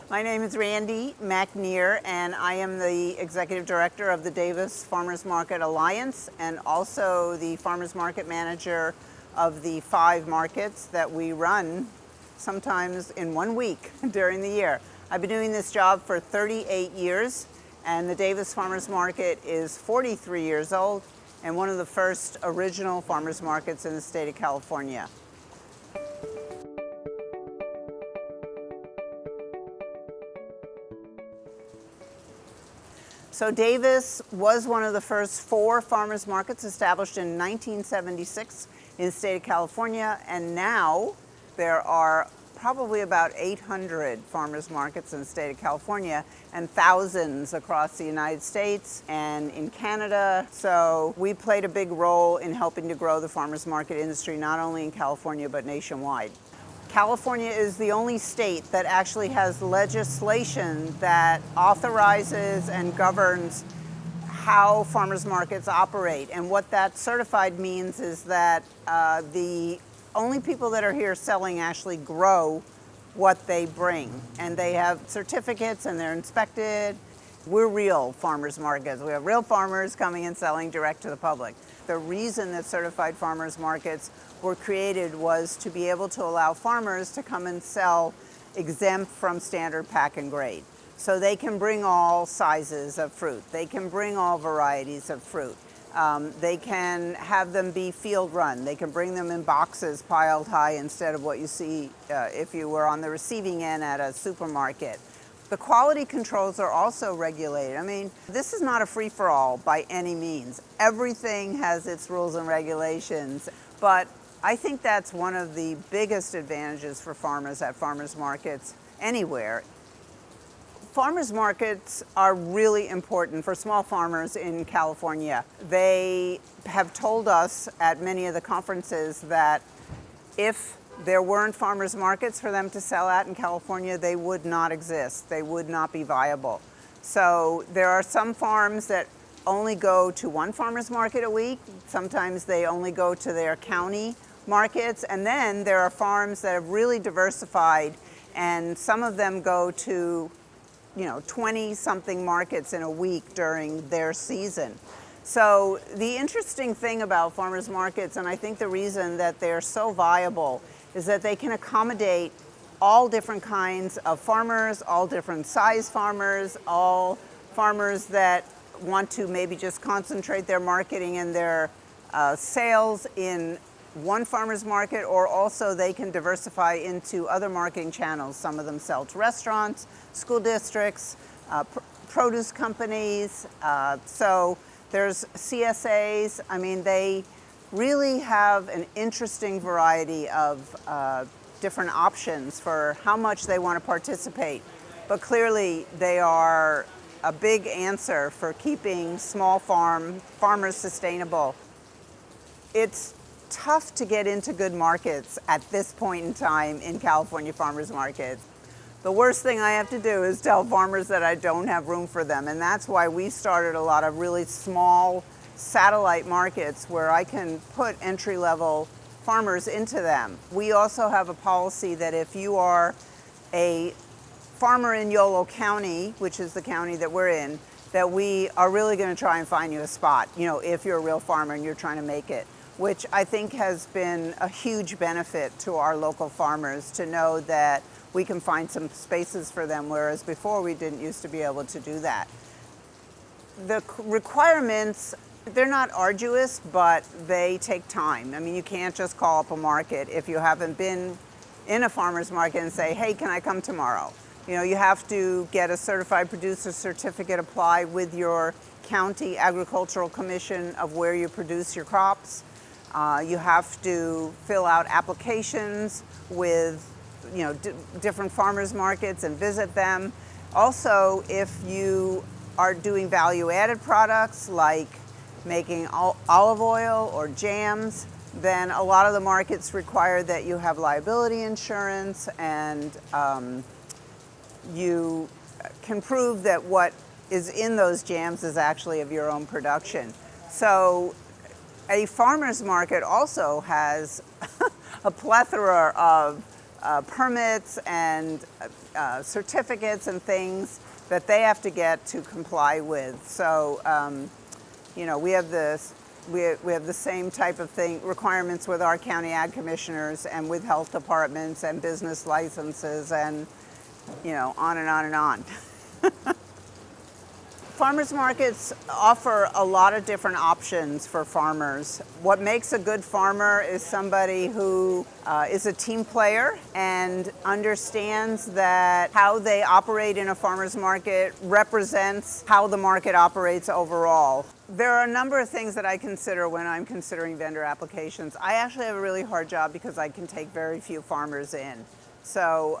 My name is Randii MacNear, and I am the Executive Director of the Davis Farmers Market Alliance and also the Farmers Market Manager of the 5 markets that we run sometimes in 1 week during the year. I've been doing this job for 38 years, and the Davis Farmers Market is 43 years old and one of the first original farmers markets in the state of California. So Davis was one of the first 4 farmers markets established in 1976 in the state of California, and now there are probably about 800 farmers markets in the state of California and thousands across the United States and in Canada. So we played a big role in helping to grow the farmers market industry, not only in California but nationwide. California is the only state that actually has legislation that authorizes and governs how farmers markets operate. And what that certified means is that the only people that are here selling actually grow what they bring. And they have certificates and they're inspected. We're real farmers markets. We have real farmers coming and selling direct to the public. The reason that certified farmers markets were created was to be able to allow farmers to come and sell exempt from standard pack and grade. So they can bring all sizes of fruit. They can bring all varieties of fruit. They can have them be field run. They can bring them in boxes piled high instead of what you see if you were on the receiving end at a supermarket. The quality controls are also regulated. I mean, this is not a free-for-all by any means. Everything has its rules and regulations, but I think that's one of the biggest advantages for farmers at farmers markets anywhere. Farmers markets are really important for small farmers in California. They have told us at many of the conferences that if there weren't farmers markets for them to sell at in California, they would not exist. They would not be viable. So there are some farms that only go to one farmers market a week. Sometimes they only go to their county markets. And then there are farms that have really diversified, and some of them go to 20-something markets in a week during their season. So the interesting thing about farmers markets, and I think the reason that they're so viable, is that they can accommodate all different kinds of farmers, all different size farmers, all farmers that want to maybe just concentrate their marketing and their sales in one farmer's market, or also they can diversify into other marketing channels. Some of them sell to restaurants, school districts, produce companies. So there's CSAs. I mean, they really have an interesting variety of different options for how much they want to participate. But clearly, they are a big answer for keeping small farmers sustainable. It's tough to get into good markets at this point in time in California farmers markets. The worst thing I have to do is tell farmers that I don't have room for them, and that's why we started a lot of really small satellite markets where I can put entry-level farmers into them. We also have a policy that if you are a farmer in Yolo County, which is the county that we're in, that we are really going to try and find you a spot, if you're a real farmer and you're trying to make it, which I think has been a huge benefit to our local farmers to know that we can find some spaces for them, whereas before we didn't used to be able to do that. The requirements, they're not arduous, but they take time. I mean, you can't just call up a market if you haven't been in a farmer's market and say, hey, can I come tomorrow? You have to get a certified producer certificate applied with your county agricultural commission of where you produce your crops. You have to fill out applications with different farmers markets and visit them. Also, if you are doing value-added products like making olive oil or jams, then a lot of the markets require that you have liability insurance, and you can prove that what is in those jams is actually of your own production. So a farmer's market also has a plethora of permits and certificates and things that they have to get to comply with. So, we have this. We have the same type of thing, requirements with our county ag commissioners and with health departments and business licenses and, on and on and on. Farmers markets offer a lot of different options for farmers. What makes a good farmer is somebody who is a team player and understands that how they operate in a farmer's market represents how the market operates overall. There are a number of things that I consider when I'm considering vendor applications. I actually have a really hard job because I can take very few farmers in. So,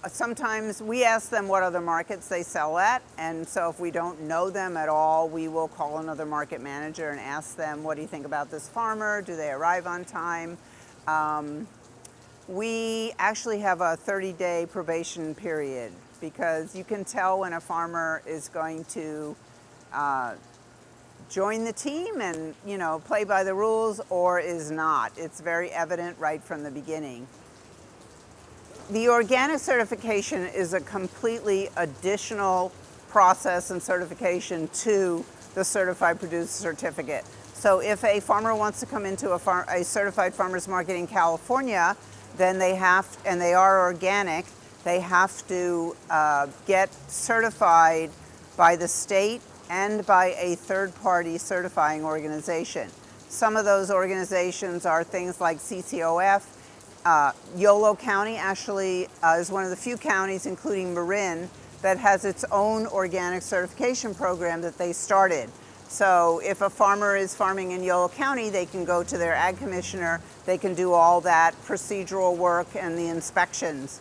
sometimes we ask them what other markets they sell at, and so if we don't know them at all, we will call another market manager and ask them, what do you think about this farmer? Do they arrive on time? We actually have a 30-day probation period because you can tell when a farmer is going to join the team and, play by the rules or is not. It's very evident right from the beginning. The organic certification is a completely additional process and certification to the certified producer certificate. So if a farmer wants to come into a certified farmers market in California, then they are organic, they have to get certified by the state and by a third-party certifying organization. Some of those organizations are things like CCOF. Yolo County actually is one of the few counties, including Marin, that has its own organic certification program that they started. So if a farmer is farming in Yolo County, they can go to their ag commissioner, they can do all that procedural work and the inspections.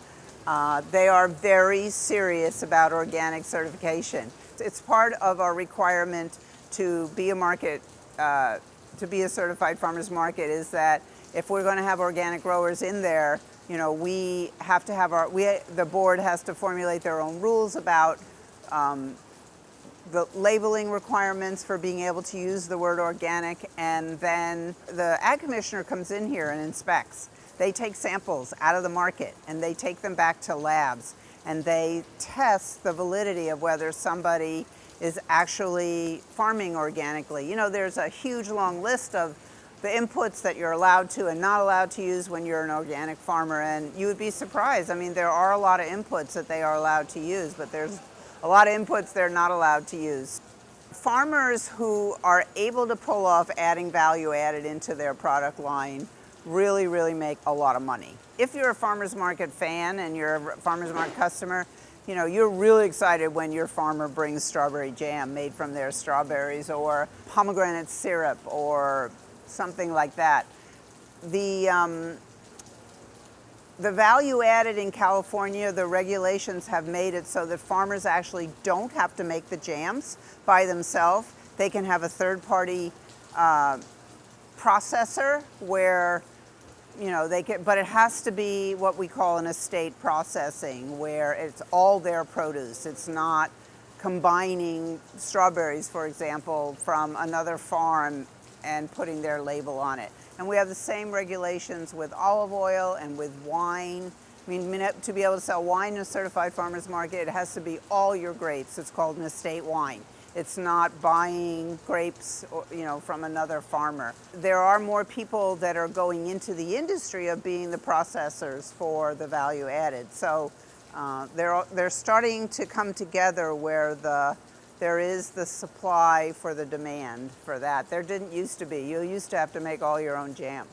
They are very serious about organic certification. It's part of our requirement to be a certified farmers market is that if we're going to have organic growers in there, we have to have the board has to formulate their own rules about the labeling requirements for being able to use the word organic, and then the ag commissioner comes in here and inspects. They take samples out of the market and they take them back to labs and they test the validity of whether somebody is actually farming organically. There's a huge long list of the inputs that you're allowed to and not allowed to use when you're an organic farmer, and you would be surprised. There are a lot of inputs that they are allowed to use, but there's a lot of inputs they're not allowed to use. Farmers who are able to pull off adding value added into their product line really, really make a lot of money. If you're a farmers market fan and you're a farmers market customer, you're really excited when your farmer brings strawberry jam made from their strawberries or pomegranate syrup or something like that. The value added in California, the regulations have made it so that farmers actually don't have to make the jams by themselves. They can have a third-party processor where, but it has to be what we call an estate processing, where it's all their produce. It's not combining strawberries, for example, from another farm and putting their label on it. And we have the same regulations with olive oil and with wine. To be able to sell wine in a certified farmers market, it has to be all your grapes. It's called an estate wine. It's not buying grapes, from another farmer. There are more people that are going into the industry of being the processors for the value added. So they're starting to come together where there is the supply for the demand for that. There didn't used to be. You used to have to make all your own jam.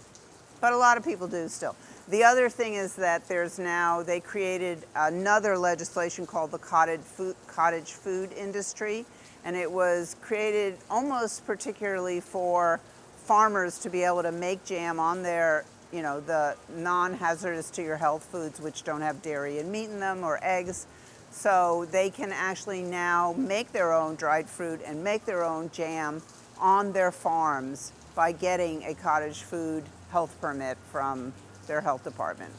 But a lot of people do still. The other thing is that they created another legislation called the cottage food industry, and it was created almost particularly for farmers to be able to make jam on their, the non-hazardous to your health foods, which don't have dairy and meat in them or eggs. So they can actually now make their own dried fruit and make their own jam on their farms by getting a cottage food health permit from their health department.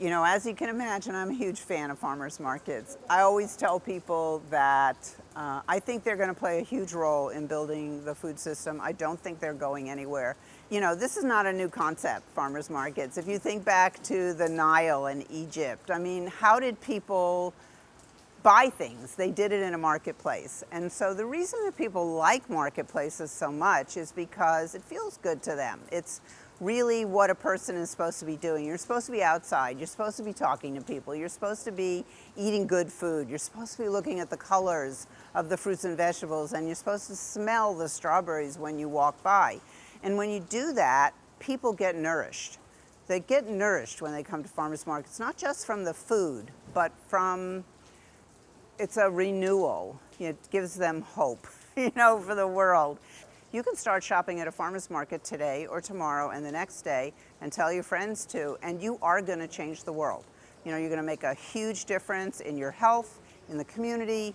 As you can imagine, I'm a huge fan of farmers markets. I always tell people that I think they're going to play a huge role in building the food system. I don't think they're going anywhere. You know, this is not a new concept, farmers markets. If you think back to the Nile and Egypt, I mean, how did people buy things? They did it in a marketplace. And so the reason that people like marketplaces so much is because it feels good to them. It's really what a person is supposed to be doing. You're supposed to be outside. You're supposed to be talking to people. You're supposed to be eating good food. You're supposed to be looking at the colors of the fruits and vegetables, and you're supposed to smell the strawberries when you walk by. And when you do that, people get nourished. They get nourished when they come to farmers markets, not just from the food, but from, it's a renewal. It gives them hope, you know, for the world. You can start shopping at a farmer's market today or tomorrow and the next day and tell your friends to, and you are going to change the world. You know, you're going to make a huge difference in your health, in the community.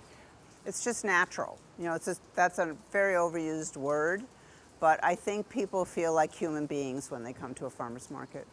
It's just natural. You know, that's a very overused word, but I think people feel like human beings when they come to a farmer's market.